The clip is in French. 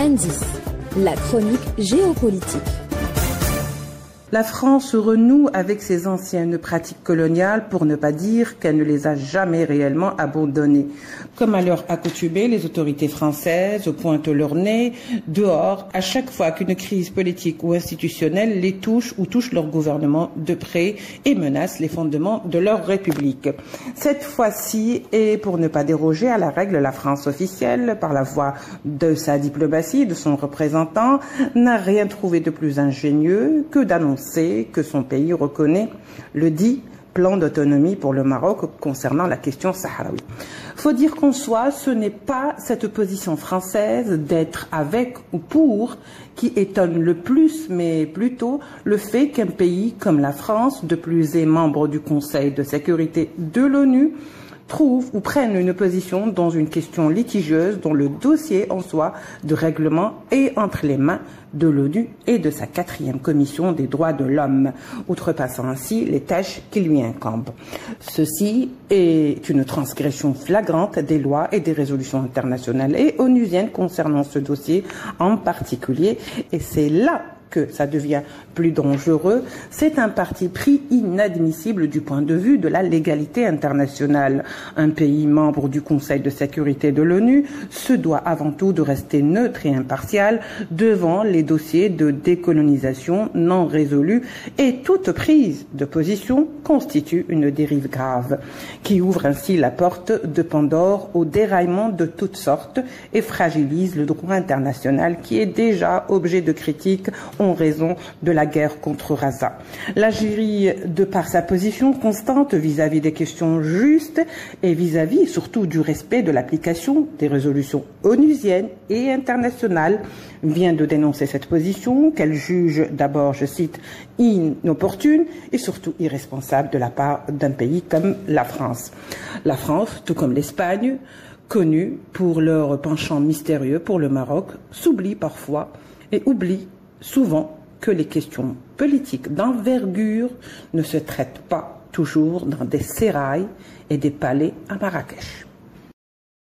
Indice, la chronique géopolitique. La France renoue avec ses anciennes pratiques coloniales, pour ne pas dire qu'elle ne les a jamais réellement abandonnées. Comme à leur accoutumée, les autorités françaises pointent leur nez dehors à chaque fois qu'une crise politique ou institutionnelle les touche ou touche leur gouvernement de près et menace les fondements de leur République. Cette fois-ci, et pour ne pas déroger à la règle, la France officielle, par la voie de sa diplomatie, de son représentant, n'a rien trouvé de plus ingénieux que d'annoncer que son pays reconnaît le dit plan d'autonomie pour le Maroc concernant la question sahraoui. Faut dire qu'en soi, ce n'est pas cette position française d'être avec ou pour qui étonne le plus, mais plutôt le fait qu'un pays comme la France, de plus est membre du Conseil de sécurité de l'ONU, trouve ou prenne une position dans une question litigieuse dont le dossier en soi de règlement est entre les mains de l'ONU et de sa 4e commission des droits de l'homme, outrepassant ainsi les tâches qui lui incombent. Ceci est une transgression flagrante des lois et des résolutions internationales et onusiennes concernant ce dossier en particulier, et c'est là que ça devient plus dangereux. C'est un parti pris inadmissible du point de vue de la légalité internationale. Un pays membre du Conseil de sécurité de l'ONU se doit avant tout de rester neutre et impartial devant les dossiers de décolonisation non résolus, et toute prise de position constitue une dérive grave qui ouvre ainsi la porte de Pandore au déraillement de toutes sortes et fragilise le droit international qui est déjà objet de critiques en raison de la guerre contre Gaza. L'Algérie, de par sa position constante vis-à-vis des questions justes et vis-à-vis surtout du respect de l'application des résolutions onusiennes et internationales, vient de dénoncer cette position qu'elle juge d'abord, je cite, inopportune et surtout irresponsable de la part d'un pays comme la France. La France, tout comme l'Espagne, connue pour leur penchant mystérieux pour le Maroc, s'oublie parfois et oublie souvent que les questions politiques d'envergure ne se traitent pas toujours dans des sérails et des palais à Marrakech.